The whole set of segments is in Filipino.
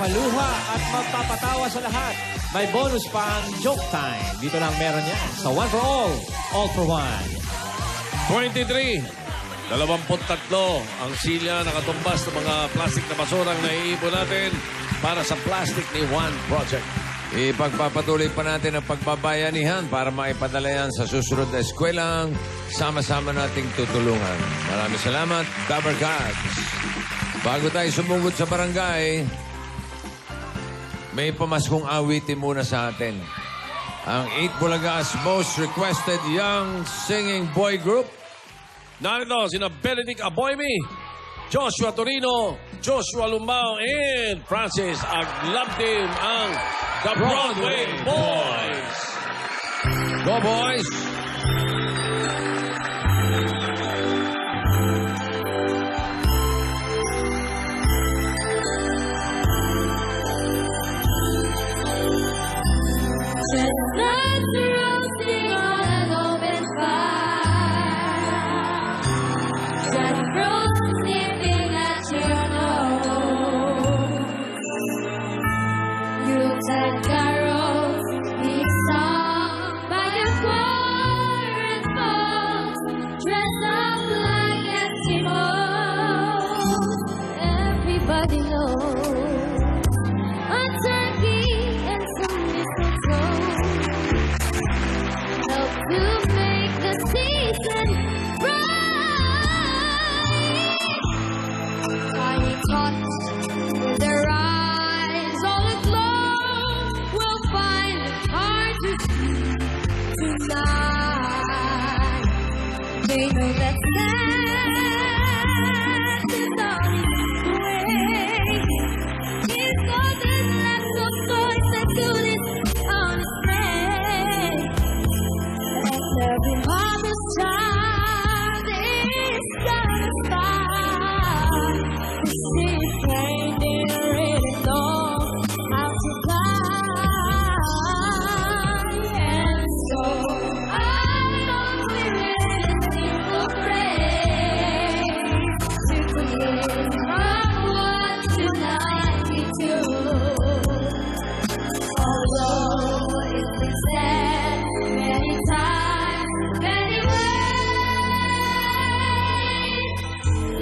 makakaluha at magpapatawa sa lahat. May bonus pang joke time. Dito lang meron yan. So, one for all for one. 23. 23 ang silya nakatumbas ng mga plastic na basurang naiipon natin para sa Plastic ni Juan Project. Ipagpapatuloy pa natin ang pagbabayanihan para maipadala yan sa susunod na eskwelang sama-sama nating tutulungan. Maraming salamat, Dabber Cats. Bago tayo sumugod sa barangay, may pamaskong awitin muna sa atin. Ang 8 Bulaga's most requested young singing boy group. Narito sina Benedict Aboymi, Joshua Torino, Joshua Lumbao, and Francis Aglabdim ang The Broadway Boys. Go, boys! Chestnuts roasting on an open fire. Jack Frost sniffing at your nose. Yuletide carols being sung by the choir and folks dressed up like Eskimos. Everybody knows a turkey and some mistletoe help to make the season bright. Tiny tots with their eyes all aglow will find it hard to sleep tonight. They know that Santa's on his way. He's golden lots of toys and goodies on his sleigh. And every mother's child is gonna spy to see if reindeer really know how to fly. And so I don't really sing for praise to forgive from 1 to 92. Although it's been said many times, many ways,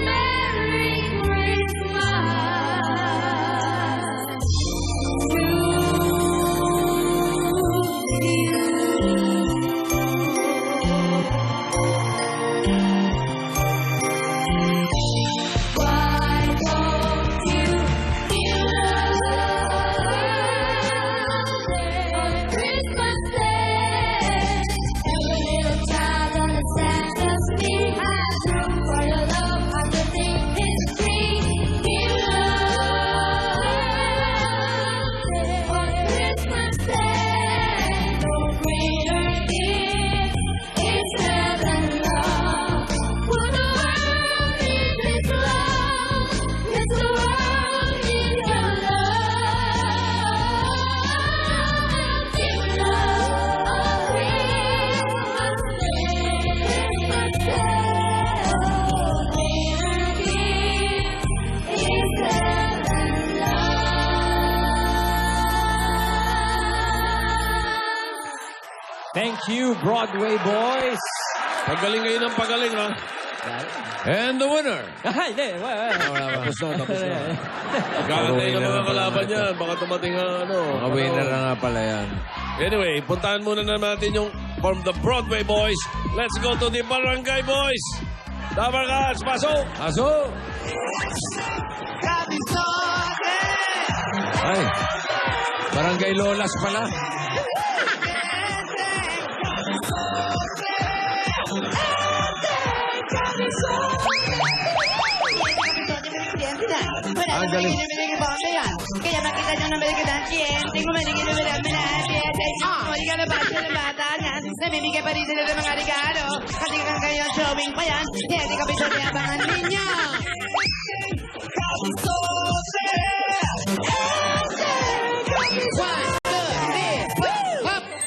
Merry Christmas to you. Why don't you feel love on Christmas Day? Every little child understands just me has room for your love underneath his tree. Feel love on Christmas Day. No greater gift is love than love. For the world needs His love. Yes, the world needs your love. Give love on Christmas Day. Oh, greater gift is love than love. Thank you, Broadway Boys. Pagaling kayo ng pagaling, ha? And the winner. Ay, hindi. Tapos na. Gagantay ng mga kalaban yan. Baka tumating ang ano. Mga winner na nga pala yan. Anyway, puntahan muna natin yung from the Broadway Boys. Let's go to the Barangay Boys. Dabber Cats, pasok! Aso! Ay, Barangay Lolas pala. Ang galing. Kaya makita nyo na maligidang siyente, kung maligid na siyente, maligid na bata ng bata niyan, namimigay pa rin sila ng mga regalo, kasi kung kayo showing pa yan, hindi ka pito niyabangan ninyo.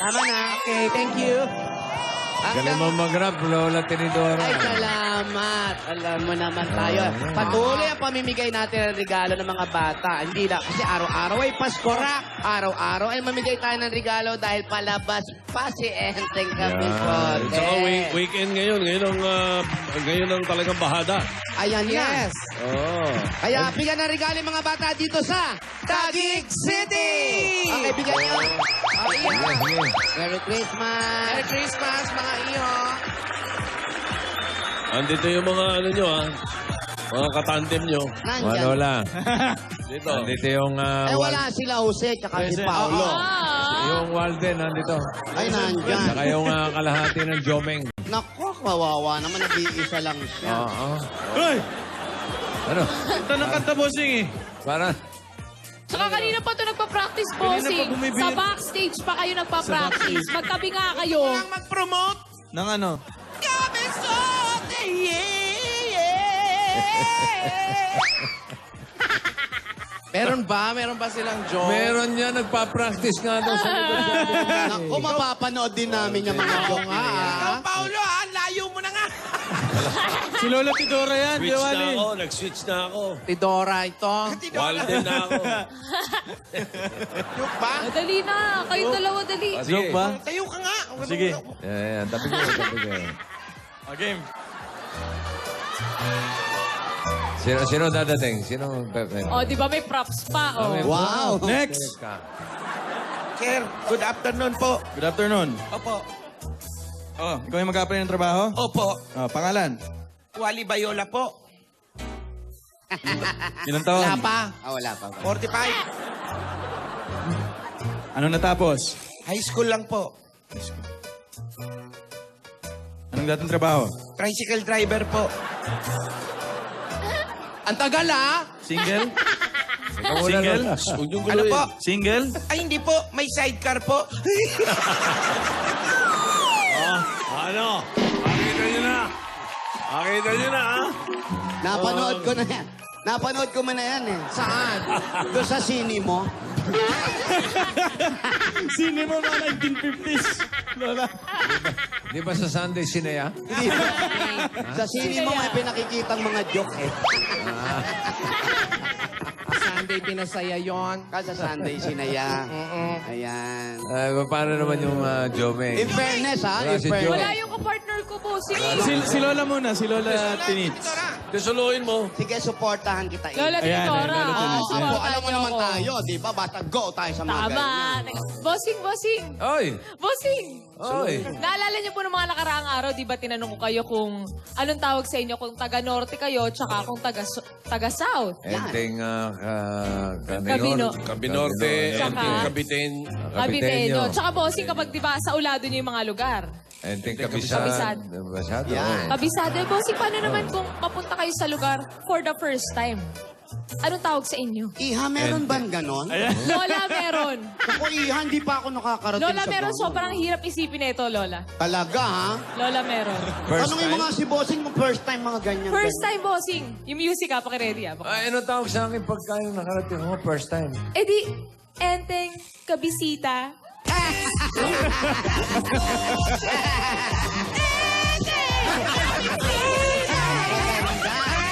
Tama na, okay, thank you. Galing mo mag-rap, Lola Tinidora. Ay, salamat. Salamat. Alam mo naman tayo. Patuloy ang pamimigay natin ng regalo ng mga bata. Hindi lang. Kasi araw-araw ay Pasko. Araw-araw ay mamigay tayo ng regalo dahil palabas pa si Enteng Kapipote. Tsaka weekend ngayon. Ngayon ang talagang bahada. Ayan yan. Oh. Kaya bigyan ng regalo yung mga bata dito sa Taguig City! Okay, bigyan niyo. Merry Christmas! Merry Christmas, mga iyo! Andito yung mga ano nyo, ha? Mga katandem nyo. Nandyan. Wala. Dito. Nandito yung... Wala sila Jose tsaka si Paolo. Yung Walden, nandito. Ay, nandyan. Saka yung kalahati ng Jomeng. Naku, kawawa naman. Nag-iisa lang siya. Oo. Hoy! Ano? Ito ng kanta, bossing eh. Para... Tsaka kanina pa ito nagpa-practice, bossing. Sa backstage pa kayo nagpa-practice. Magtabi nga kayo. mag-promote? Ng ano? Kabesote! Meron ba silang joke? Meron yan, nagpa-practice nga daw sa likod. Naku, mapapanood din namin yung mga joke nga. Paolo, layo mo na nga. Si Lola Tidora yan, Switch na Diwali. ako. Nag-switch na ako. Tidora ito. Walden na ako. Joke ba? Dali na. Kayong dalawa, dali. Joke ba? Tayo ka nga. Sige. Yan, tabi ko. Game. Sino dadating? Sino? O, di ba may props pa? O. Wow! Next! Sir, good afternoon po. Good afternoon. Opo. Oh, ikaw yung mag-apply ng trabaho? Opo. Oh, pangalan? Wally Bayola po. Ilang taon? Wala pa. Wala pa. 45. Ano natapos? High school lang po. Anong dating trabaho? Tricycle driver po. Ang tagal Single? Single? Huwag yung Ano guluhin. po? Single? Ay, hindi po. May sidecar po. Ano? Pakita nyo na. Pakita nyo na, ha? Napanood ko na yan. Napanood ko na yan eh. Saan? Doon sa sine mo. Sine mo mga 1950s. Lola. Di ba sa Sunday Sinaya? Hindi ba? Sa sine mo may pinakikitang mga joke eh. Sunday pinasaya yon. Kasi sa Sunday sinaya. Ayan. Paano naman yung Jomeng? In fairness ha, Wala in si fairness. Wala yung kapartner ko, bossing. Si Lola muna, si Lola Tinitz. Kasuluhin mo. Sige, supportahan kita. Lola Ayan, Tinora. Lola Tinora. Ako, alam mo naman tayo, di ba? Basta go tayo sa mga Tama. ganyan. Bossing. Oy! Bossing. Oy! Naalala niyo po ng mga nakaraang araw, di ba tinanong ko kayo kung anong tawag sa inyo, kung taga-norte kayo, tsaka kung taga-south. Enteng Kabino. Kabinorte, Saka- Enteng Kabitin. Kabiteño. Tsaka bossing kapag di ba sa ulado niyo yung mga lugar. Enteng Kabisad. Kabisad. Yan. Kabisado. Bossing, paano naman kung papunta kayo sa lugar for the first time? Anong tawag sa inyo? Iha, meron ba ganon? Lola, meron. Ako, Iha, hindi pa ako nakakarating Lola, sa meron. ganon. Sobrang hirap isipin na ito, Lola. Talaga, ha? Lola, meron. Tanong yung mga si bossing mo, first time mga ganyan. First time, bossing. Yung music, ha? Pakiready, ha? Ay, ano tawag sa akin pagka yung nakarating ako? First time. Eh di, Enteng, kabisita.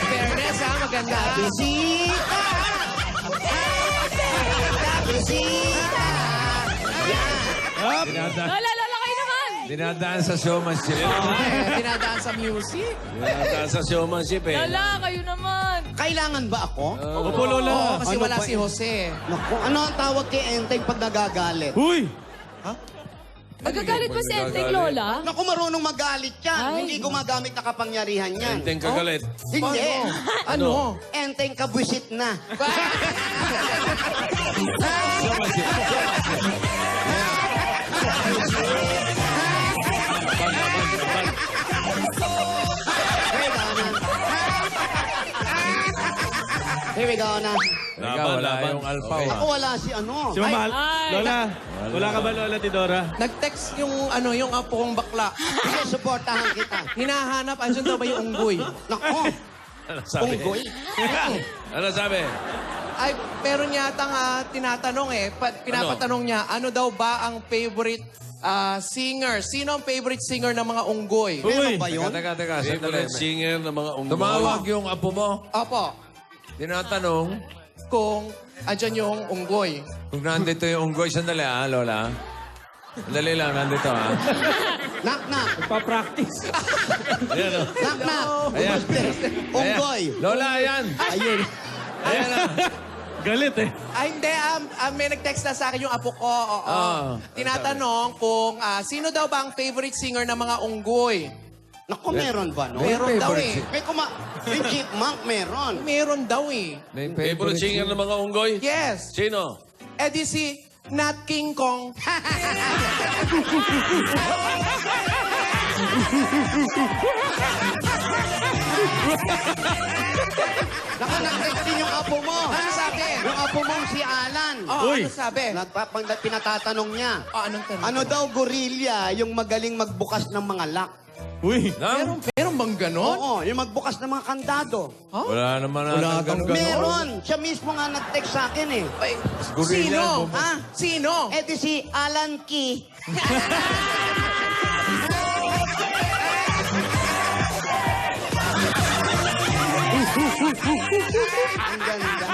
Fairness maganda. Bisita! Bisita! Lola, kayo naman. Dinadaan sa showmanship. Dinadaan sa music. Sa showmanship, eh. Lola, kayo naman. Kailangan ba ako? Opo, Lola. Oo, kasi Ano wala ba si eh? Jose. Naku, ano ang tawag kay Enteng pag nagagalit? Huy! Nagagalit ba si Enteng, Lola? Naku, marunong magalit yan. Ay. Hindi gumagamit na kapangyarihan yan. Enteng kagalit. Hindi. Ano? Enteng kabwisit na. Here we go na. Ikaw, wala yung alpaw. Ako wala si ano. Si Mama, Ay. Lola, wala ka ba Lola Tidora? Nag-text yung apo kong bakla. Sige, supportahan kita. Hinahanap, asan daw ba yung unggoy? Naku, Ano sabi? unggoy. Ano sabi? Ay, meron yata nga tinatanong eh. Pinapatanong niya, ano daw ba ang favorite Singer. Sino ang favorite singer ng mga unggoy? Uy! Teka, sandali. Favorite singer ng mga unggoy. Tumawag yung apo mo. Opo. Tinatanong Kung andyan yung unggoy. kung nandito yung unggoy. Sandali Lola. Sandali lang, nandito Knock, knock. Pa-practice. Ayan, oh. Knock, knock. Ayan. Unggoy. Lola, ayan. Ayun. Ayan na. Galit eh. Hindi. May nag-text na sa akin yung apo ko. Oo. Tinatanong kung sino daw ba ang favorite singer ng mga unggoy? Naku, meron ba, no? Meron daw eh. May yung chipmunk, meron. Meron daw eh. May Favorite singer ng mga unggoy? Yes. Sino? Eh di si Nat King Kong. Naku, nag-text din yung apo mo. Ano sabi? Yung apo mong si Alan. Oh, ano sabi? Pinatatanong niya. Anong tanong? Ano daw gorilla yung magaling magbukas ng mga lock? Uy. Meron bang ganon? Oo, yung magbukas ng mga kandado. Wala naman Wala natang kang ganun. Meron. Siya mismo nga nag-text sa akin eh. Ay, Gorilla sino? ang Ha? Sino? Eh di si Alan Key. Ang ganda.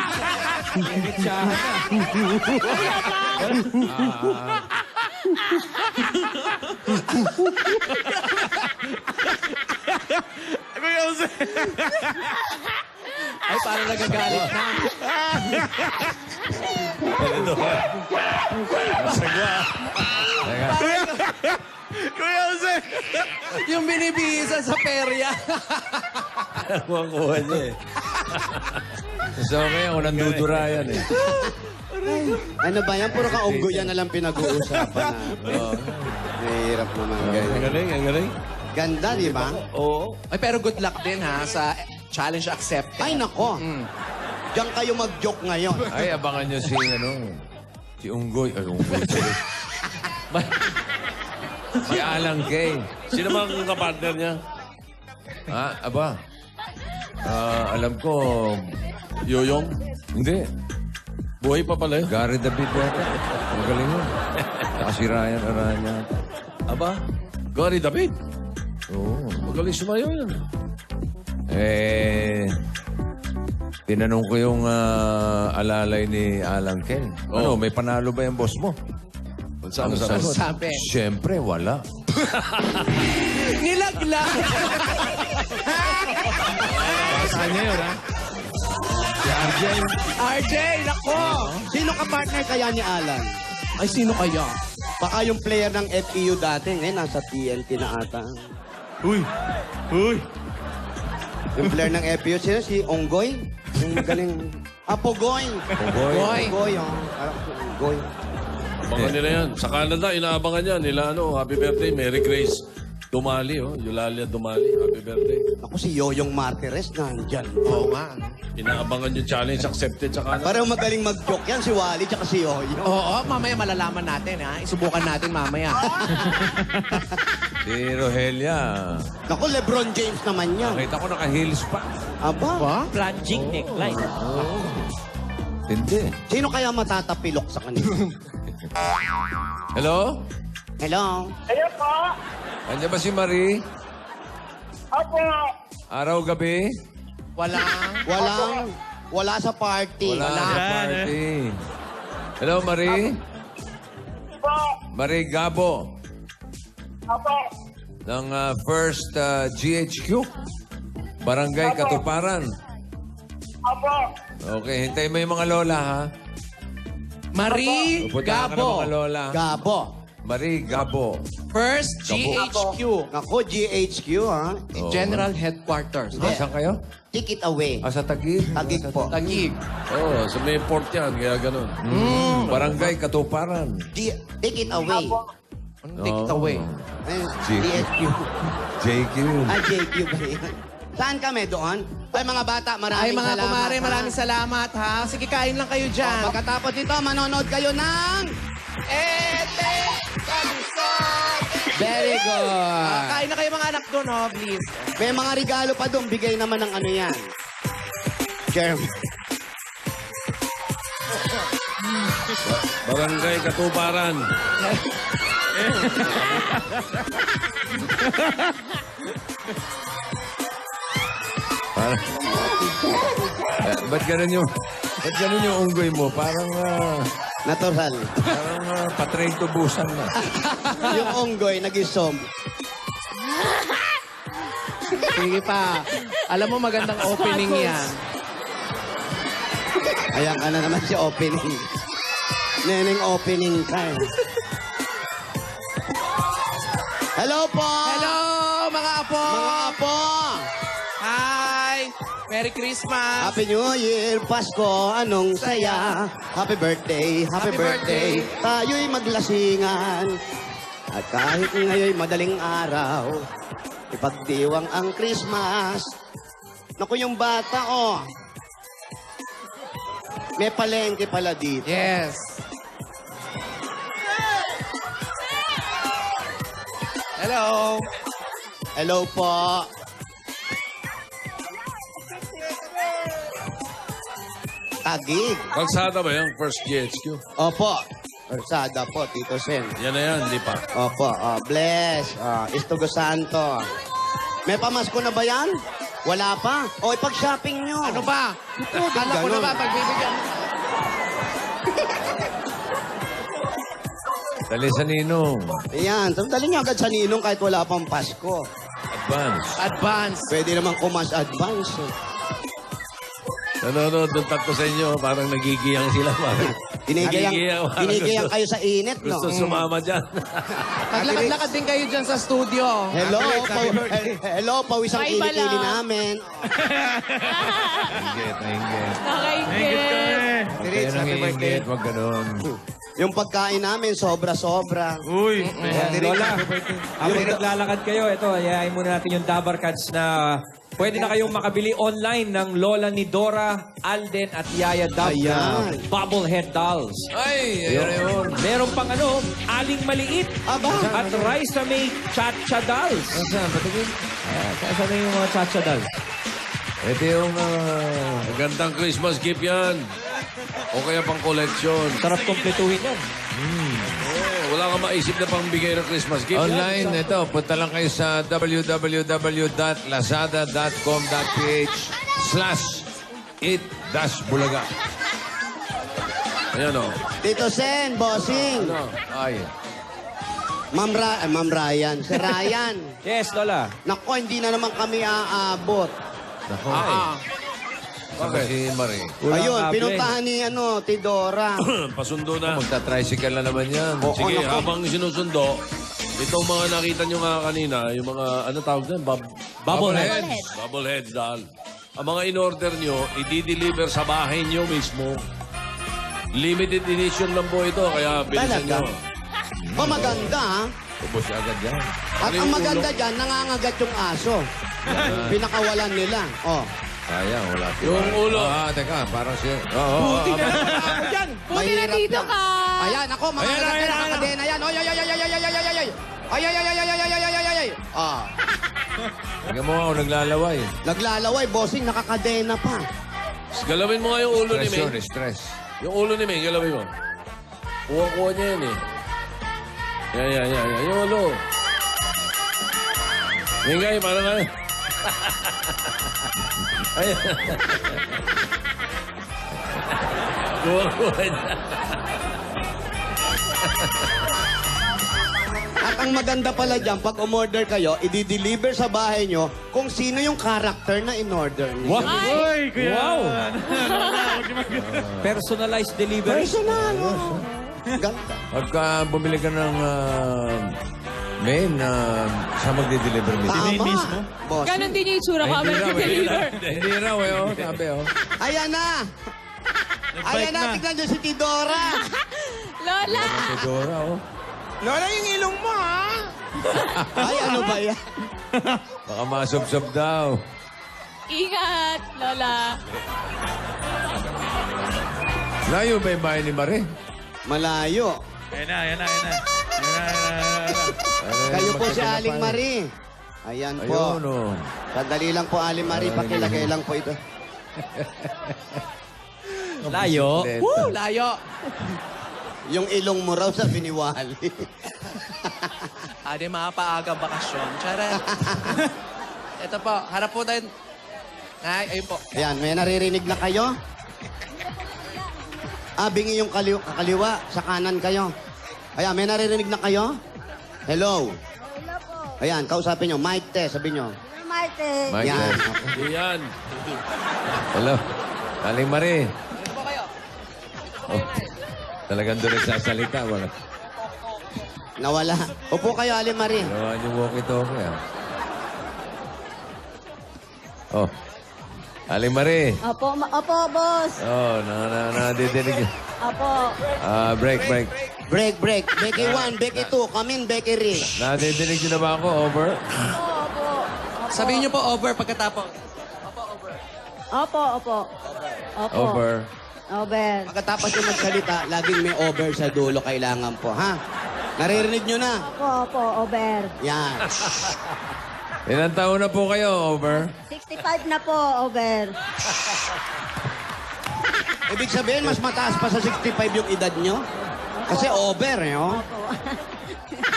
Kuya Jose! Ay, parang nagagalit na. Sagwa. Kuya Jose! Yung binibihisa sa perya. Kuha niya eh. So, okay, ako nandudura yan eh. Ano ba yan? Puro ka unggoy yan na lang pinag-uusapan na. Mahirap naman Ang ganyan. galing, ang galing. Ganda, di ba? Oo. Ay, pero good luck din ha sa challenge accepted. Ay, nako. Diyan kayo mag-joke ngayon. Ay, abangan nyo si Unggoy. Ay, Unggoy. Si Alan Kay. Sino bang kapartner niya? Aba. Alam ko, Yoyong? hindi. Buhay pa pala yun. Gary David yata. Magaling yun. Saka si Ryan Aranya. Aba? Gary David? Oo. Magaling sumayo yun. Tinanong ko yung alalay ni Alan Kay. Ano, may panalo ba yung boss mo? Saan Ang sabi? sagot, Sabi. Siyempre, wala. Nilaglag. Saan niya yun, ha? RJ, nako. Sino ka-partner kaya ni Alan? Ay, sino kaya? Baka yung player ng FEU dati, ngayon nasa TNT na ata. Uy. Uy. Yung player ng FEU, sino? Si Onggoy? Yung magaling... Pogoy. Unggoy. Onggoy, oh. Parang si Onggoy. Abangan nila yan. Sa Canada, inaabangan yan. Nila happy birthday, Mary Grace Dumali, Eulalia Dumali, happy birthday. Ako si Yoyong Martires, nandyan. Oo nga. Inaabangan yung challenge accepted sa Canada. Parang magaling mag-joke yan, si Wally tsaka si Yoyo. Oo, mamaya malalaman natin ha. Isubukan natin mamaya. Si Rogelia. Naku, Lebron James naman yan. Nakita ko naka-heels pa. Aba, Plunging neckline. Hindi. sino kaya matatapilok sa kanila? Hello? Hello? Hello po. Andiyan ba si Marie? Opo. Araw-gabi? Wala sa party. Wala sa party. Hello, Marie? Po. Marie Gabo Opo. ng First GHQ. Barangay Katuparan. Opo. Okay, hintay mo yung mga lola, ha? Marie Pupunta ka ng mga Gabo. lola. Gabo. Marie Gabo. First GHQ. Naku, GHQ, ha? General Headquarters. Saan kayo? Take it away. Sa Taguig. Tagig po. Tagig. Oo, sa may port yan, kaya ganun. Barangay Katuparan. Take it away. Take it away. Ayun, GHQ. GHQ. JQ. JQ ba yan? Saan kami doon? Ay, mga bata, Ay, maraming mga salamat. kumare, ha? maraming salamat ha. Sige, kain lang kayo dyan. Pagkatapos nito, manonood kayo ng... Very good. Kain na kayo mga anak doon, please. May mga regalo pa doon. Bigay naman ng ano yan. Chairman. Barangay Katuparan. Parang, ba't ganun yung unggoy mo? Parang, Natural. patrain tubusan na. Yung onggoy, nag-isom. Sige pa. Alam mo, magandang opening yan. Ayan ka na naman si opening. Neneng opening ka eh. Hello po! Hello, mga apo! Mga apo! Hi! Merry Christmas! Happy New Year, Pasko, anong saya. Happy birthday, happy Happy birthday. Tayo'y maglasingan. At kahit ngayon'y madaling araw, ipagdiwang ang Christmas. Naku, yung bata, oh. May palengke pala dito. Yes. Hello. Hello po. Tagig. Kalsada ba yung first GHQ? Opo. Persada po, Tito Sen. Yan na yan, di pa. Opo. Bless. Istugo Santo. May pamasko na ba yan? Wala pa? O, ipag-shopping nyo. Ano ba? Kala ko na Ganun. ba pagbibigyan? Dali sa ninong. Ayan. Dali nyo agad sa ninong kahit wala pang Pasko. Advance. Advance. Pwede naman kumas advance. Eh. Nanonood ng tatlo sa inyo, parang nagigiyang sila. Ginigayang kayo sa init, no? Gusto sumama dyan. Maglakad-lakad din kayo dyan sa studio. Hello, hello, pawis ang Bye, kilikili Bala. namin. Inggit. Nakaingit. Huwag kayo nang iinggit. Huwag ganun. Yung pagkain namin, sobra-sobra. Uy! Lola, habang naglalakad kayo, ito, ayayin muna natin yung Dabar Cards na pwede na kayong makabili online ng Lola ni Dora, Alden at Yaya Dab na Ayan. bobblehead dolls. Ay, ayun. Meron pang aling maliit Aba. at rice na may cha-cha dolls. Saan? Patigin? Saan na yung mga cha-cha dolls? Ito yung... Magandang Christmas gift yan. O kaya pang collection. Sarap kompletuhin yan. Oh, wala kang maisip na pang bigay ng Christmas gift. online, ito. Punta lang kayo sa www.lazada.com.ph/it-bulaga. Ayan o. Tito Sen, bossing. Ay. Ma'am Ryan. Si Ryan. Yes, Lola. Nako, hindi na naman kami aabot. Nako. Bakit? Si Marie. Ayun, kable. pinuntahan ni Tidora. Pasundo na. Magta-tricycle na naman yan. Sige, naku. habang sinusundo, itong mga nakita nyo nga kanina, yung mga, ano tawag dyan? Bobblehead. Bobblehead doll. Ang mga in-order nyo, i-deliver sa bahay nyo mismo. Limited edition lang po ito, kaya bilisan Talaga? nyo. Maganda, ha? Ubus agad yan. At ang maganda dyan, nangangagat yung aso. Pinakawalan nila. Oh. Sayang, wala. Yung ulo. Teka, parang siya. Oo. Buti na naman ako dyan. Buti na Mahirap dito yan. ka. Ayan, ako, mga Ayan, anak ayan, na ayan. nakakadena yan. Ay, ay, ay, ay, ay, ay, ay, ay, ay, ay, ay. Ay, ay, ay, ay, ay, ay, ay, ay, ay, ay. Ah, Tingnan mo ako naglalaway. naglalaway, bossing, nakakadena pa. Galawin mo nga yung ulo ni Stress yun, Ming. stress. Yung ulo ni Ming, galawin mo. Kuha-kuha niya yan eh. Yan. Yung ulo. Mingay, parang nga. Ayan. Kuha-kuha niya. At ang maganda pala dyan, pag umorder kayo, i-deliver sa bahay nyo kung sino yung character na in-order niyo. Wow! Personalized delivery. Personal, oh. Ganda. Pagka bumili ka ng main, siya magde-deliver mismo. Tama. Boss. Ganon din yung itsura ko. Hindi raw, Deliver. Hindi raw, sabi, Ayan na. Ayan na, tignan nyo si Tidora. Lola! Dora, Lola, yung ilong mo, ha? Ay, ano ba yan? Baka masubsob daw. Ingat, Lola. Layo ba yung bahay ni Marie? Malayo. Ano, Kayo po si magkasinapan? Aling Marie. Ayan po. Ayun, oh. Sandali lang po, Aling Marie. Pakilagay lang po ito. Layo. Kompleto. Woo, layo. Yung ilong mo raw sa biniwali. Ade, mapaagang bakasyon. Charan. Ito po, harap po tayo. Ay, ayun po. Ayan, may naririnig na kayo? Bingi yung kaliwa, sa kanan kayo. Ayan, may naririnig na kayo? Hello? Hello po. Ayan, kausapin nyo. Mike te, sabi nyo. Marte. Mike, Yan. Yan. hello. Aling Marie. Ito po kayo. Oh, talagang doon nagsasalita. Wala. Nawala. Upo kayo, Ali Marie. Gawa niyo walkie-talkie, ah. Oh. Aling Marie. Opo, opo, boss. Oh, nadidinig. Opo. Break. Break. Becky 1, Becky 2. Come in, Becky Rich. Nadidinig niyo na ba ako? Over? Opo. Sabihin niyo po over pagkatapos. Opo. Opo. Over. Over. Pagkatapos yung magsalita, laging may over sa dulo kailangan po, ha? Naririnig nyo na. Opo, over. Yan. Ilang taon na po kayo? Over? 65 na po, over. Ibig sabihin, mas mataas pa sa 65 yung edad nyo? Kasi over, eh, oh.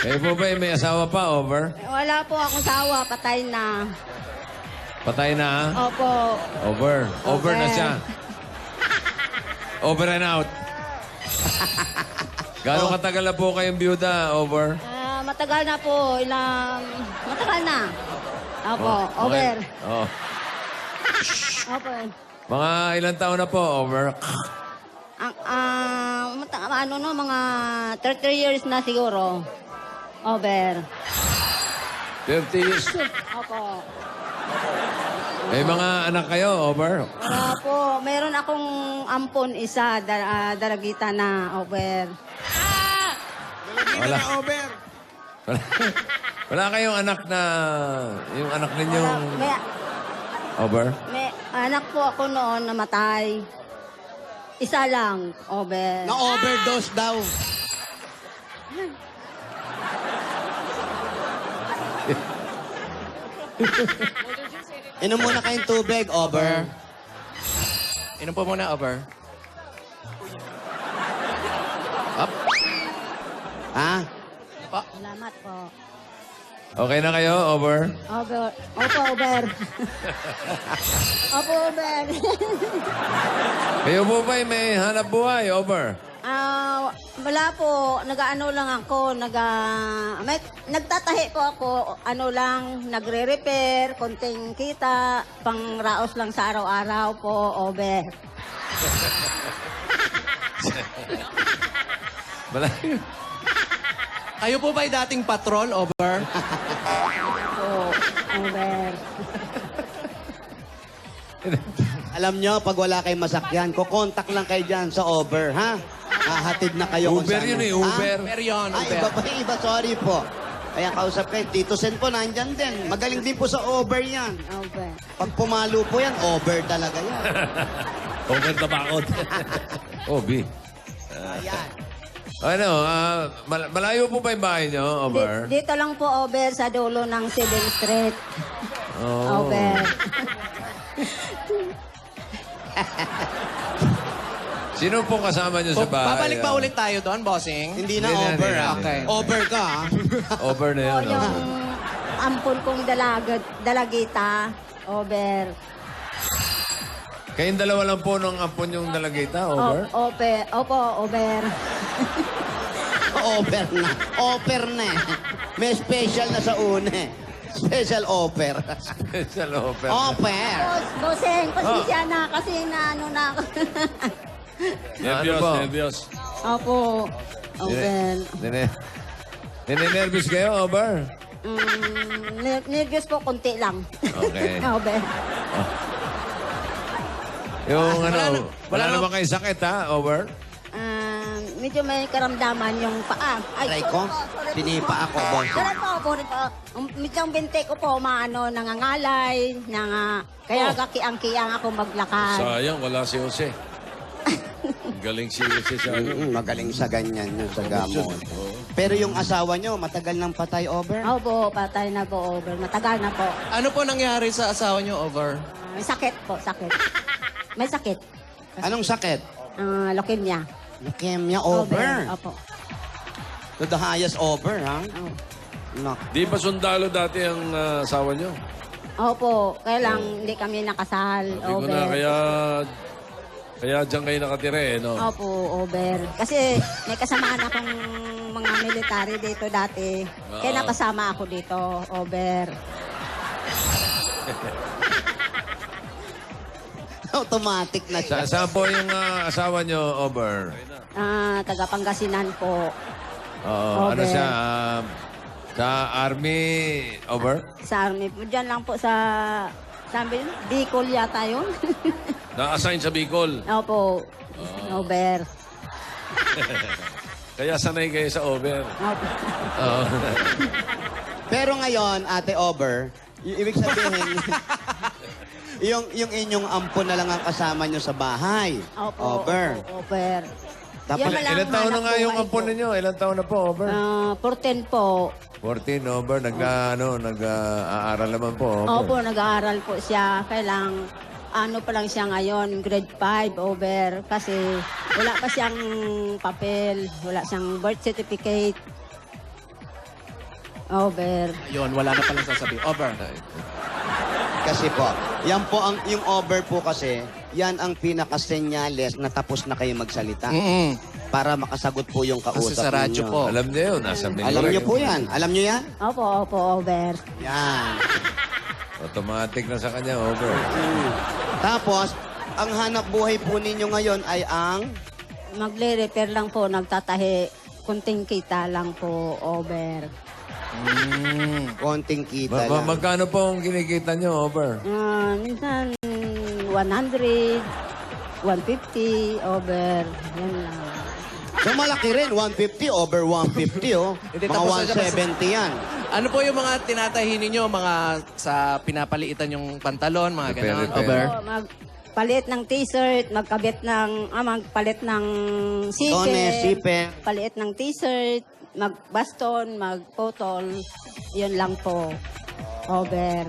Kayo po ba may asawa pa? Over? Wala po akong sawa, patay na. Patay na, ah? Opo. Over. Over na siya. Over and out. Gano'ng katagal na po kayong byuda? Over? Matagal na po, matagal na. Opo, over. Oh. Opo. Mga ilang taon na po? Over? Mga 30 years na siguro. Over. 50 years. Opo. May mga anak kayo? Over? Wala po. Meron akong ampon isa, daragita na, over. Wala. Wala kayong anak na... Yung anak ninyong... Over? May anak po ako noon namatay. Isa lang, over. Na-overdose daw. Inom muna kayong tubig, over. Inom po muna, over. Ha? Salamat po. Okay na kayo? Over? Over. Opo, over. Opo, over. Kayo po ba may hanap buhay? Over? Wala po. Nag-ano lang ako. Nagtatahi po ako. Ano lang, nagre-repair, konting kita, pang-raos lang sa araw-araw po, over. Wala. Kayo po ba'y dating patrol, over? Po, over. Alam nyo, pag wala kayong masakyan, kukontak lang kayo dyan sa over, ha? Hahatid na kayo. kung Uber saan. yun eh, Ha? Uber. Over yun, over. Iba pa iba, sorry po. Kaya kausap kayo, Tito Sen po, nandyan din. Magaling din po sa over yan. Over. Pag pumalo po yan, over talaga yan. Over tabakot. Obi. Ayan. Ano, malayo po ba yung bahay nyo? Over? Dito lang po, over, sa dulo ng 7th Street. Oh. Over. Sino po kasama nyo sa bahay? Babalik ba ulit tayo doon, bossing? Hindi na Hindi na, over, hindi na, ha? hindi na. Over ka, ha? Over na O yun. yung oh. ampon kong dalagita, over. Kayong dalawa lang po nung ampon yung dalagita? Over? Opo, over. Over na. Over na. May special na sa una. Special offer. Special offer. Offer. Bossing, pasensya na kasi na ano na ako. Nervyos, po? nervyos. Opo, over. Nene-nervous kayo? Over? Nervous po, konti lang. Okay. Over. Yung wala naman kayo sakit ha? Over? Medyo may karamdaman yung paa. Aray sorry ko, po, sorry po. sinipa ako, boss. Sorry po. Medyo ang binte ko po, nangangalay, kaya kakiang-kiang ako maglakad. Sayang, wala si Jose. Galing si Jose sa ano. Magaling sa ganyan yun, sa gamot. Pero yung asawa nyo, matagal nang patay, over? Opo, patay na po, over. Matagal na po. Ano po nangyari sa asawa niyo, over? May sakit po, sakit. May sakit. Anong sakit? Leukemia. Leukemia, over. Opo. To the highest over, ha? Nak. Di ba sundalo dati ang asawa nyo? Opo, kaya lang hindi kami nakasal. Hindi ko na, kaya dyan kayo nakatira eh, no? Opo, over. Kasi may kasamaan akong mga military dito dati. Kaya napasama ako dito, over. Automatic na siya. Saan po yung asawa nyo, Ober? Taga Pangasinan po. Oo, ano Ober. siya? Sa Army, Ober? Sa army po. Diyan lang po sa... Sabi, Bicol yata yun. Na-assign sa Bicol. Opo, over. Kaya sanay kayo sa over. Opo. Oo. Pero ngayon, Ate Over, ibig sabihin, yung inyong ampon na lang ang kasama nyo sa bahay. Opo, Over. opo, over. Tapos, Yan malang Ilan taon na hanap nga yung buhay ampon po. ninyo? Ilan taon na po, Ober? 14 po. 14, Ober. Nag-aaral naman po, Ober. Opo, nag-aaral po siya. Kailang, ano pa lang siya ngayon, grade 5, over. Kasi wala pa siyang papel, wala siyang birth certificate. Over. Yun, wala na palang sasabihin. Over. kasi po, yan po ang, yung over po kasi, yan ang pinakasenyales na tapos na kayo magsalita. Para makasagot po yung kausap Kasi sa radyo ninyo. po. Alam niyo yun. Nasa Alam niyo po yan. Alam niyo yan? Opo, opo, over. Yan. Automatic na sa kanya, Ober. Tapos, ang hanap buhay po ninyo ngayon ay ang... Magle-repair lang po, nagtatahi. Kunting kita lang po, over. Konting kita lang. Magkano po ang kinikita niyo, Ober? Minsan 100, 150, over. Yan lang. So malaki rin, 150 over 150 oh. Hindi, Mga tapos na 170 yan. Ano po yung mga tinatahi ninyo? Mga sa pinapaliitan yung pantalon, mga ganon? Repair. Over. So, magpalit ng t-shirt, magpalit ng Tone, sipe. palit ng t-shirt, magbaston, magpotol. Yun lang po. Over.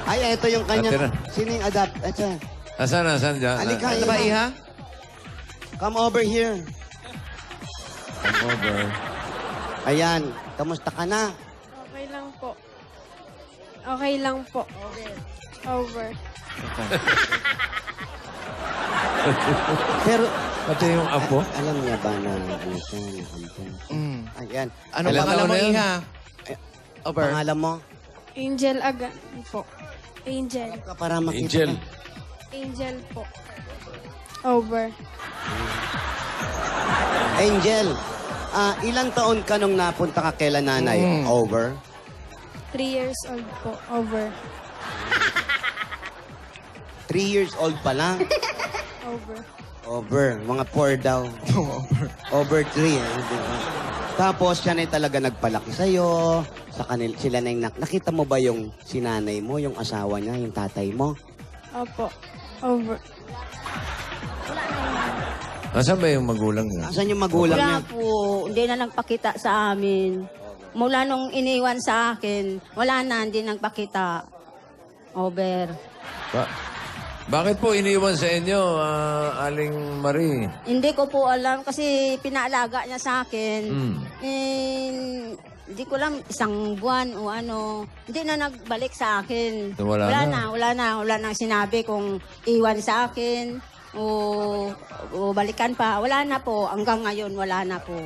Ay, ito yung kanya. Atira. Sino yung adapt? Ito. Asan dyan? Halika, Ano ba, Iha? Come over here. Ober. Ayan. Kamusta ka na? Okay lang po. Okay lang po. Over. Pero, Pati yung apo? alam niya ba na ano siya, nakampun? Ayan. Ano Ilan pangalan taon mo, na yun? Iha? Over. Pangalan mo? Angel Aga po. Angel. Para makita Angel. ka. Angel po. Over. Angel, ilang taon ka nung napunta ka kay nanay? Over? 3 years old po. Over. 3 years old pa lang? Over. Over. Mga 4 daw. Over 3. Tapos, siya na yung talaga nagpalaki sa'yo. Sa kanil, sila na yung nakita mo ba yung sinanay mo, yung asawa niya, yung tatay mo? Opo. Over. Asan ba yung magulang niya? Asan yung magulang niya? Wala po. Hindi na nagpakita sa amin. Mula nung iniwan sa akin, wala na, hindi nagpakita. Over. Bakit po iniwan sa inyo, Aling Marie? Hindi ko po alam kasi pinaalaga niya sa akin. Hindi ko alam, isang buwan o ano. Hindi na nagbalik sa akin. So, wala na. Wala na sinabi kung iwan sa akin o balikan pa. Wala na po. Hanggang ngayon, wala na po.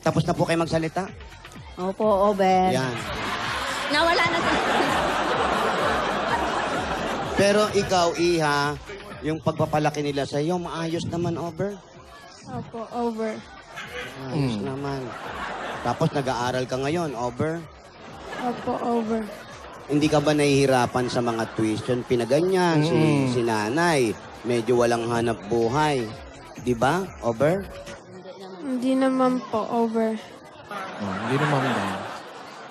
Tapos na po kayo magsalita? Opo, over. Yan. Nawala na Pero ikaw, Iha, yung pagpapalaki nila sa iyo, maayos naman, over? Opo. Over. Maayos naman. Tapos nag-aaral ka ngayon, over? Opo. Over. Hindi ka ba nahihirapan sa mga tuition? Pinaganyan, si nanay. Medyo walang hanap buhay. Di ba? Over? Hindi naman po. Over. Hindi naman ba?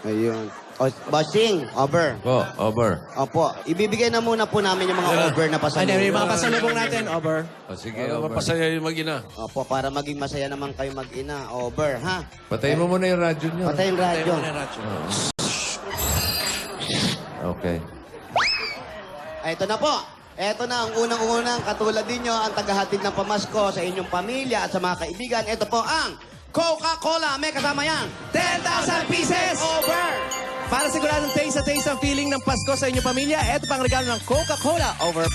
Ayun. O, bossing, over. Po, Ober. Opo, ibibigay na muna po namin yung mga over na Ano pasalubong. yung mga pasalubong natin? Over. O sige, Para Ober. mapasaya yung mag-ina. Opo, para maging masaya naman kayo mag-ina. Over, ha? Patayin mo muna yung radyo niyo. Patay yung radyo. Okay. Ito na po. Ito na ang unang-unang katulad ninyo, ang tagahatid ng pamasko sa inyong pamilya at sa mga kaibigan. Ito po ang Coca-Cola. May kasama yan. 10,000 pieces! Over! Para siguradong taste ang feeling ng Pasko sa inyong pamilya, ito pang regalo ng Coca-Cola. Over.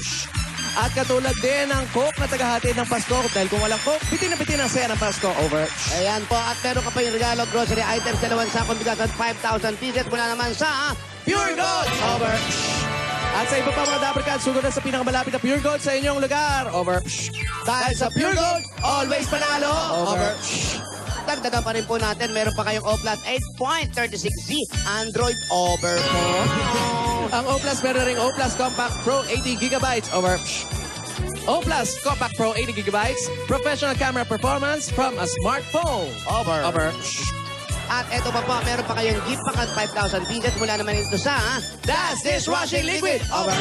At katulad din ng Coke na tagahatid ng Pasko. Dahil kung walang Coke, bitin na bitin ang saya ng Pasko. Over. Ayan po. At meron ka pa yung regalo, grocery items, 2 sakong bigas at 5,000 pieces mula naman sa Pure Gold! Over. At sa iba pa mga Dapper Cats, sugod na sa pinakamalapit na Pure Gold sa inyong lugar. Over. Dahil sa Pure Gold, always panalo. Over. Dagdagan pa rin po natin, meron pa kayong Oplas 8.36Z Android over po. Ang Oplas meron ring Oplas Compact Pro 80GB. Over. Oplas Compact Pro 80GB. Professional camera performance from a smartphone. Over. Over. At eto pa po, meron pa kayong gift pack at 5,000 pieces mula naman ito sa Das Dishwashing Liquid. Over.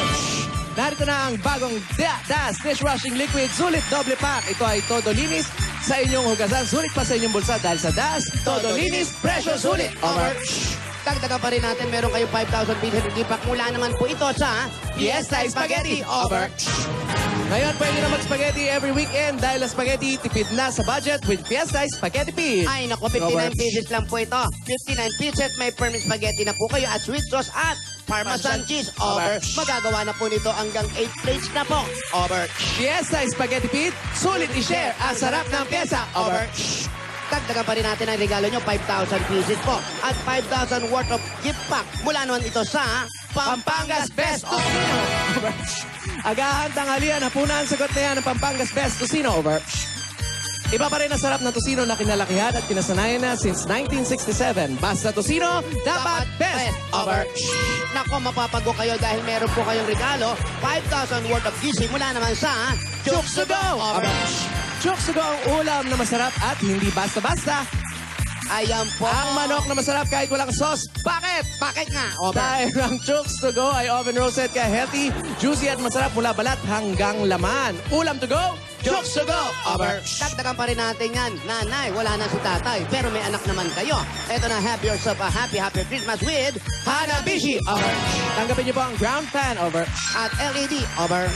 Narito na ang bagong Das Dishwashing Liquid Sulit Doble Pack. Ito ay todo linis sa inyong hugasan. Sulit pa sa inyong bulsa dahil sa Das, todo linis, presyo sulit. Over. Dagdagan pa rin natin, meron kayong 5,000 pieces ng gift pack mula naman po ito sa Fiesta Spaghetti. Over. Ngayon, pwede na mag-spaghetti every weekend dahil ang spaghetti tipid na sa budget with Fiesta Spaghetti Feed. Ay, naku, 59 pieces lang po ito. 59 pieces, may permit spaghetti na po kayo at sweet sauce at Parmesan cheese. Over. Magagawa na po nito hanggang 8 plates na po. Over. Fiesta Spaghetti Feed, sulit i-share ang sarap ng pyesa. Over. Dagdagan pa rin natin ang regalo nyo, 5,000 pieces po. At 5,000 worth of gift pack mula naman ito sa Pampangas Best Tocino. Over. Agahan, tanghalian, hapunan, sagot na yan ng Pampangas Best Tocino. Over. Iba pa rin ang sarap ng tocino na kinalakihan at kinasanayan na since 1967. Basta tocino, dapat best. Over. Nako, mapapago kayo dahil meron po kayong regalo, 5,000 worth of gising mula naman sa Chooks to go. Over. Chooks to go ang ulam na masarap at hindi basta-basta. Ayan po. Ang manok na masarap kahit walang sauce. Bakit? Bakit nga? Over. Dahil ang Chooks to go ay oven roasted kaya healthy, juicy at masarap mula balat hanggang laman. Ulam to go, Chooks to go. Over. Dagdagan pa rin natin yan. Nanay, wala na si tatay, pero may anak naman kayo. Ito na, have yourself a happy Christmas with Hanabishi. Over. Tanggapin niyo po ang ground fan. Over. at LED. Over.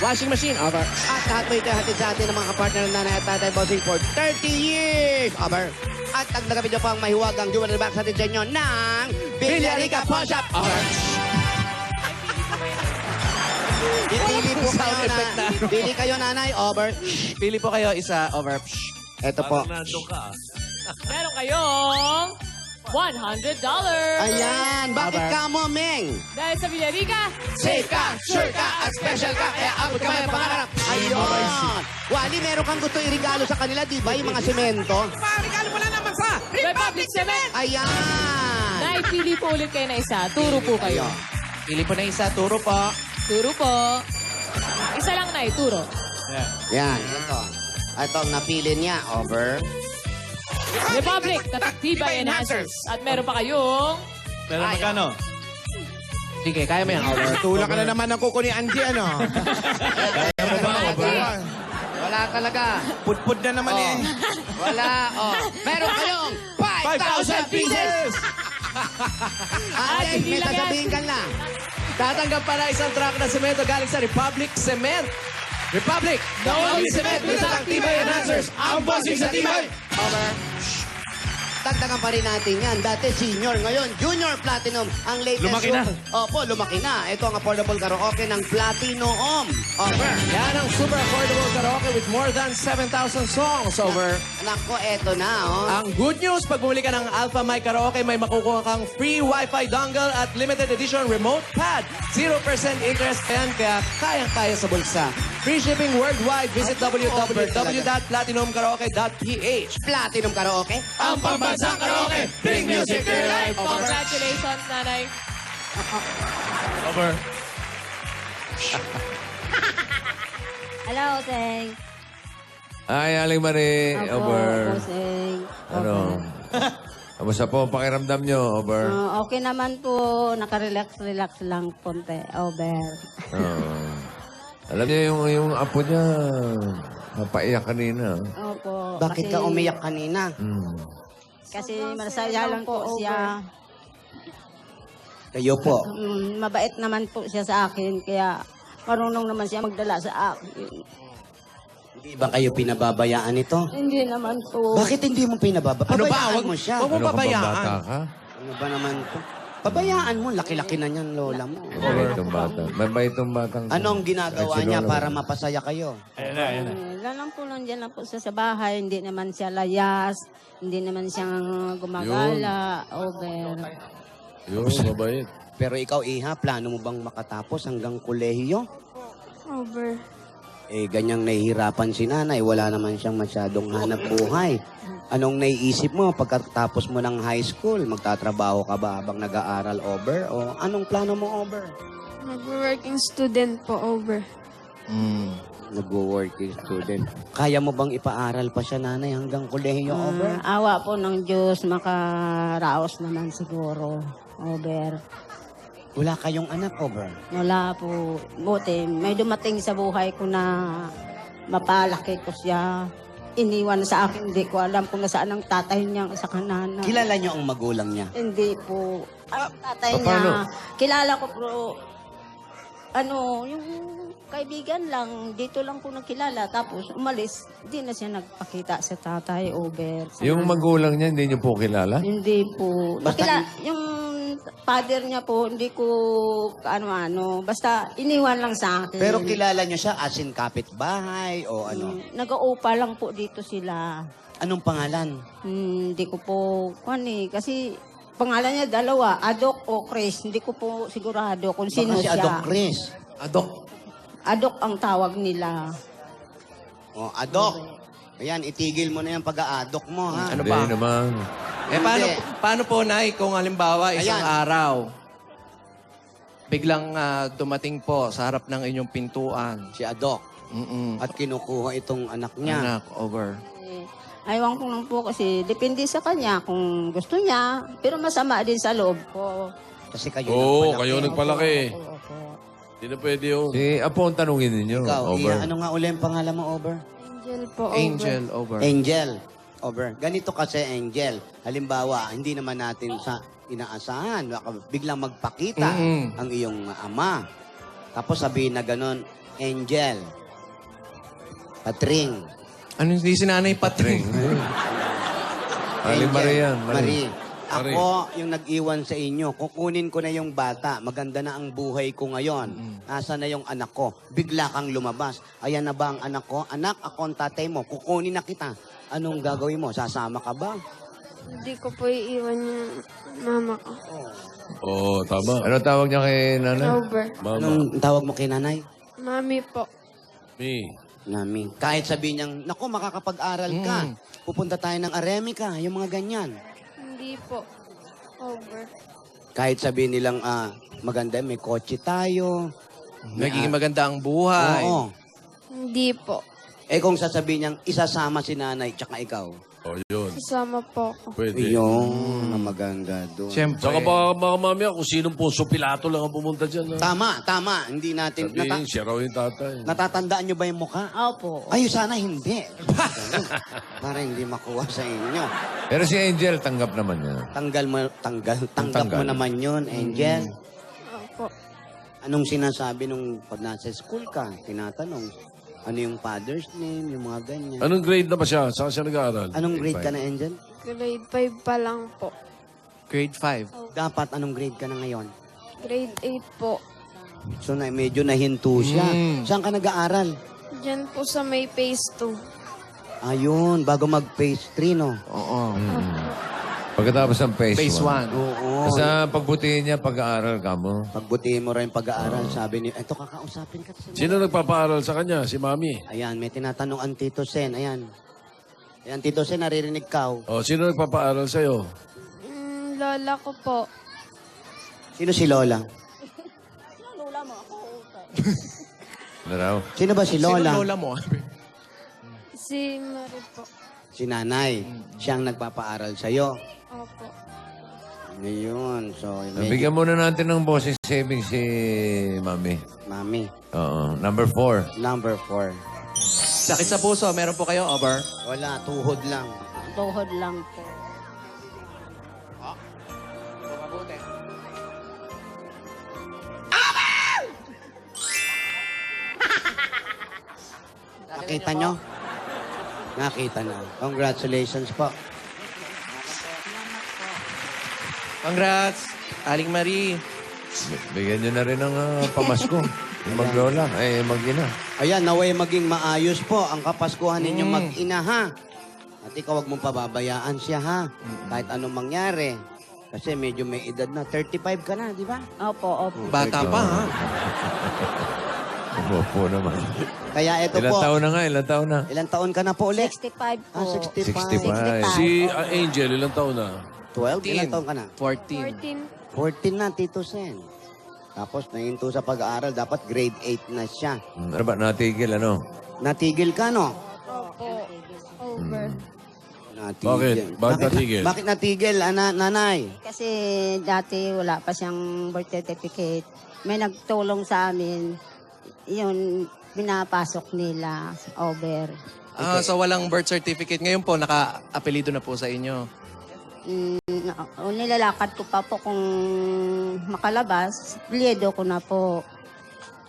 Washing machine. Over. At lahat po ito hatid sa atin ng mga kapartner ng nanay at tatay bossing for 30 years. Over. At dagdagan niyo po ang mahiwagang jewelry box hatid sa inyo ng Villarica Pawn Shop. Over. Pili po kayo na. Pili kayo nanay. Over. Pili po kayo isa. Over. Ito po. Parang nandun ka. Meron kayong $100. Ayan. Bakit Over. ka mo, Meng? Dahil sa Villarica, Safe ka, sure ka, at special ka, kaya abot ka may pangarap. Ayun. Wally, meron kang gusto irigalo sa kanila, di ba? Yung mga semento. Regalo mo na naman sa Republic Cement. Ayan. Nay, pili po ulit kayo na isa. Turo po kayo. Pili po na isa, turo po. Turo po. Isa lang, Nay. Turo. Yan, ito. Ito ang napili niya. Over. Republic, Tataktiba Enhancers. At meron pa kayong... Pero magkano? Sige, kaya mo yan. Over. Tulak ka na naman ng kuko ni Andy, ano? Wala talaga. Pudpud na naman eh. Wala. Oh. Meron kayong 5,000 pieces. Ate, may sasabihin ka na. Tatanggap pa na isang truck na semento galing sa Republic Cement. Republic, the only cement with Tataktiba Enhancers. Ang bossing sa tibay. Over. Dagdagan pa rin natin yan. Dati senior, ngayon junior platinum. Ang latest. Lumaki na. Opo, lumaki na. Ito ang affordable karaoke ng Platinum. Over. Yan ang super affordable karaoke with more than 7,000 songs. Over. Nako, eto na. Oh. Ang good news, pag bumili ka ng Alpha My Karaoke, may makukuha kang free Wi-Fi dongle at limited edition remote pad. 0% interest yan, kaya kayang-kaya sa bulsa. Free shipping worldwide. Visit www.platinumkaraoke.ph. Platinum karaoke. Ang pambansang karaoke, bring music to your life. Over. Congratulations, Nanay. Over. Hello, Seng. Ay, Aling Marie. Over. Seng. Ano? Kamusta po ang pakiramdam nyo? Over. Okay naman po. Nakarelax lang konti. Over. Alam niyo yung apo niya, napaiyak kanina. Opo. Bakit ka umiyak kanina? Kasi masaya lang po siya. Kayo po. Mabait naman po siya sa akin. Kaya marunong naman siya magdala sa akin. Hindi ba kayo pinababayaan ito? Hindi naman po. Bakit hindi mo pinababayaan? Ano ba? Pabayaan mo siya. Huwag mo Ano ka, pabayaan. bata ka? Ano ba naman to? Pabayaan mo, laki-laki na niyan, lola mo. Mabait itong bata. Mabait itong batang. Anong ginagawa Si niya Lola. para mapasaya kayo? Lang po lang dyan lang po siya sa bahay. Hindi naman siya layas. Hindi naman siya gumagala. Over. Yun, mabait. Pero ikaw, Iha, plano mo bang makatapos hanggang kolehiyo? Over. Eh, ganyang nahihirapan si nanay. Wala naman siyang masyadong hanap buhay. Anong naiisip mo pagkatapos mo ng high school? Magtatrabaho ka ba habang nag-aaral, over? O anong plano mo, over? Mag-working student po, over. Nag-working student. Kaya mo bang ipaaral pa siya, nanay, hanggang kolehiyo, over? Awa po ng Diyos, makaraos naman siguro. Over. Wala kayong anak, over? Wala po. Buti, may dumating sa buhay ko na mapalaki ko siya. Iniwan sa akin, hindi ko alam kung nasaan ang tatay niya sa kanana. Kilala niyo ang magulang niya? Hindi po. Ang tatay Paano? niya, kilala ko pero, yung kaibigan lang, dito lang po nakilala. Tapos umalis, hindi na siya nagpakita sa tatay, over. Sa Yung nanay. magulang niya, hindi niyo po kilala? Hindi po. Basta- Yung father niya po, hindi ko ano-ano. Basta iniwan lang sa akin. Pero kilala niyo siya as in kapitbahay o ano? Nag-uupa lang po dito sila. Anong pangalan? Hindi ko po, kasi pangalan niya dalawa, Adok o Chris. Hindi ko po sigurado kung sino Baka si siya. Adok Chris. Adok. Adok ang tawag nila. O, Adok. Ayan, itigil mo na yung pag-aadok mo, ha? Ano Hindi ba? naman. Eh, paano po, Nay, kung halimbawa isang Ayan. araw, biglang dumating po sa harap ng inyong pintuan. Si Adok. Mm-mm. At kinukuha itong anak niya. Anak, over. Aywan ko lang po kasi depende sa kanya kung gusto niya. Pero masama din sa loob ko. Kasi kayo Oo, nagpalaki. kayo nagpalaki. Opo. Hindi na pwede yun. Si Apo ang tanungin ninyo. Ikaw, Over. Iha, ano nga uli ang pangalan mo, over? Angel po, over. Angel, over. Angel. Over. Ganito kasi, Angel. Halimbawa, hindi naman natin sa inaasahan. Baka biglang magpakita Mm-mm. ang iyong ama. Tapos sabihin na ganon, Angel. Patring. Ano hindi si Nanay Patring? Ali Maria. Marie. Ako yung nag-iwan sa inyo. Kukunin ko na yung bata. Maganda na ang buhay ko ngayon. Nasa na yung anak ko? Bigla kang lumabas. Ayan na ba ang anak ko? Anak, ako ang tatay mo. Kukunin na kita. Anong gagawin mo? Sasama ka ba? Hindi ko po iiwan yung mama ko. Oo, tama. Ano tawag niya kay nanay? Over. Mama. Anong tawag mo kay nanay? Mami po. Me. Nami. Kahit sabihin niyang, naku, makakapag-aral ka. Pupunta tayo ng Aremica. Yung mga ganyan. Hindi po. Over. Kahit sabihin nilang, maganda, may kotse tayo. Nagiging maganda ang buhay. Oo. Hindi po. Eh kung sasabihin niyang, isasama si nanay tsaka ikaw. O, yun. Kasama po ako. Pwede. Yun, ang maganda doon. Siyempre. Saka baka mamaya kung sinong Ponso Pilato lang ang pumunta dyan. Ha? Tama. Hindi natin, Sabihin, siya raw yung tatay. natatandaan niyo ba yung mukha? Opo. Ay, sana hindi. Ganun. Para hindi makuha sa inyo. Pero si Angel, tanggap naman niya. Tanggap Tanggal. mo naman yun, Angel. Opo. Anong sinasabi nung pag nasa school ka? Tinatanong. Ano yung father's name, yung mga ganyan. Anong grade na ba siya? Saan siya nag-aaral? Anong grade ka na, Angel? Grade 5 pa lang po. Grade 5. Dapat anong grade ka na ngayon? Grade 8 po. So, medyo nahinto siya. Saan ka nag-aaral? Diyan po sa may phase 2. Ayun, bago mag-phase 3, no? Oo. Pagkatapos ng phase 1. Oo. Sa pagbutihin niya, pag-aaral ka mo. Pagbutihin mo rin pag-aaral, sabi niya, eto kakausapin ka. Sino nagpapaaral sa kanya? Si Mami. Ayan, may tinatanong ang Tito Sen. Ayan. Ayan, Tito Sen, naririnig ka. O, sino nagpapaaral sa'yo? Lola ko po. Sino si Lola? Ano raw? Sino ba si Lola? Sino lola mo? Si Marie po. Si Nanay. Siyang nagpapaaral sa'yo. Opo. Ngayon, so... Bigyan muna natin ng boses saving si Mami. Mami, Oo. Number 4. number 4. Sakit sa puso, meron po kayo, over? Wala, tuhod lang. Tuhod lang po. Nakita nyo? Nakita na. Congratulations po. Congrats, Aling Marie. Bigyan nyo na rin ng pamasko. Yung maglola, mag-ina. Ayan, naway maging maayos po ang kapaskuhan ninyong mag-ina, ha? At ikaw, huwag mong pababayaan siya, ha? Kahit anong mangyari. Kasi medyo may edad na. 35 ka na, di ba? Opo, opo. Bata pa, ha? Opo naman. Kaya ito Ilang po. taon na nga? Ilang taon na? Ilang taon ka na po ulit? 65 po. 65. Si Angel, ilang taon na? 12? Ilang taon ka na? 14. 14 na, Tito Sen. Tapos nahinto sa pag-aaral, dapat grade 8 na siya. Ano ba, natigil ano? Natigil ka, no? Opo. Over. Natigil. Bakit natigil? Bakit natigil, nanay? Kasi dati wala pa siyang birth certificate. May nagtulong sa amin. Yun, pinapasok nila over. So walang birth certificate. Ngayon po, naka-apelido na po sa inyo. Nilalakad ko pa po kung makalabas. Liedo ko na po.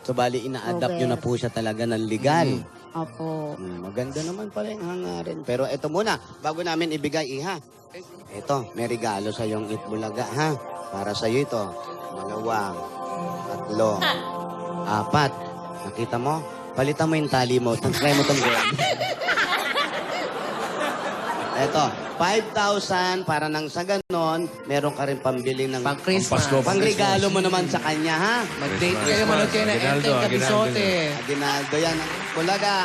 So, bali, ina-adapt Over. nyo na po siya talaga ng legal. Opo. Maganda naman pala yung hangarin. Pero ito muna, bago namin ibigay, iha. Ito, may regalo sa yung Itbulaga, ha? Para sa iyo ito. 2, 3, 4. Nakita mo? Palitan mo yung tali mo. Try mo itong gold. Ito, 5,000 para nang sa ganon, meron ka rin pambili ng Pang-Christmas. pangregalo mo naman sa kanya, ha? Mag-date kayo, manood kayo ng Aguinaldo, Enteng Kabisote. Aguinaldo yan, ang Bulaga.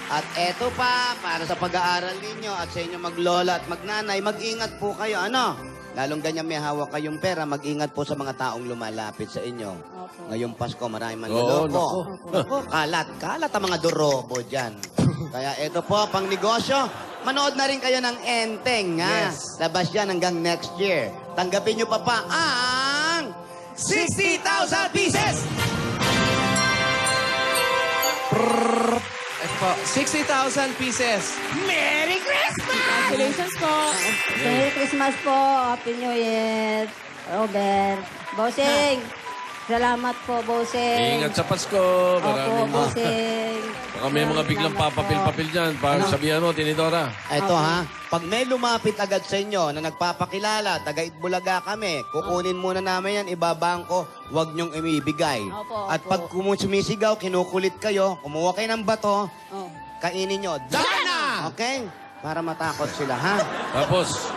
At eto pa, para sa pag-aaral ninyo at sa inyo maglola at magnanay, mag-ingat po kayo. Ano? Lalong ganyan may hawak kayong pera, mag-ingat po sa mga taong lumalapit sa inyo. Ngayong Pasko, maraming manloloko. Kalat ang mga durobo dyan. Kaya eto po, pang negosyo, manood na rin kayo ng Enteng, ha? Yes. Labas yan hanggang next year. Tanggapin nyo pa ang 60,000 pieces! Ito po, 60,000 pieces. Merry Christmas! Congratulations po. Merry Christmas po. Happy New Year. Robert. Bossing. Salamat po, Bossing. Ingat sa Pasko. Opo, Maraming Bossing. Baka may mga biglang papapil-papil dyan. Para sabihan mo, Tinidora. Ito ha, pag may lumapit agad sa inyo na nagpapakilala, taga Itbulaga kami, kukunin muna namin yan, ibabangko, huwag niyong imibigay. Opo, At opo. pag sumisigaw, kinukulit kayo, kumuha kayo ng bato, Oh. kainin nyo, Dana! Okay? Para matakot sila, ha? Tapos,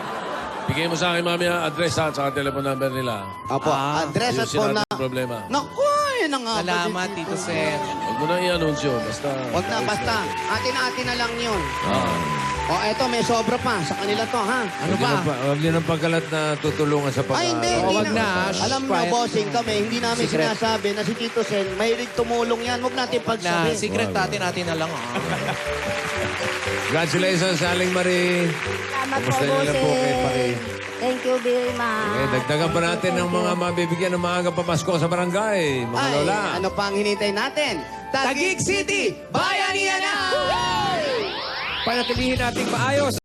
bigay mo sa akin, mami, address at saka telephone number nila. Opo, address at Ayusin phone natin na... ang problema. Naku, yun na nga. ba, Salamat, Tito Sen. Huwag mo na i-anunsyo. Basta... Huwag na, basta. Atin na lang yun. Ah. O, eto, may sobra pa sa kanila to, ha? Ano ba? Huwag din ang pagkalat na tutulungan sa Ay, hindi, pag-aaral. hindi wag na. Alam mo, Quiet. bossing kami, hindi namin Secret. sinasabi na si Tito Sen, mahilig tumulong yan. Huwag natin Na pagsabi. secret natin na lang. Congratulations, Aling Marie. Salamat po, Kumusta nila po kay Pari? Bossing. Thank you very much. Dagdagan pa natin ng mga mabibigyan ng maaga pamasko sa barangay. Mga Ay, lola. ano pa ang hinintay natin? Taguig City, Bayanihan na! Panatilihin nating maayos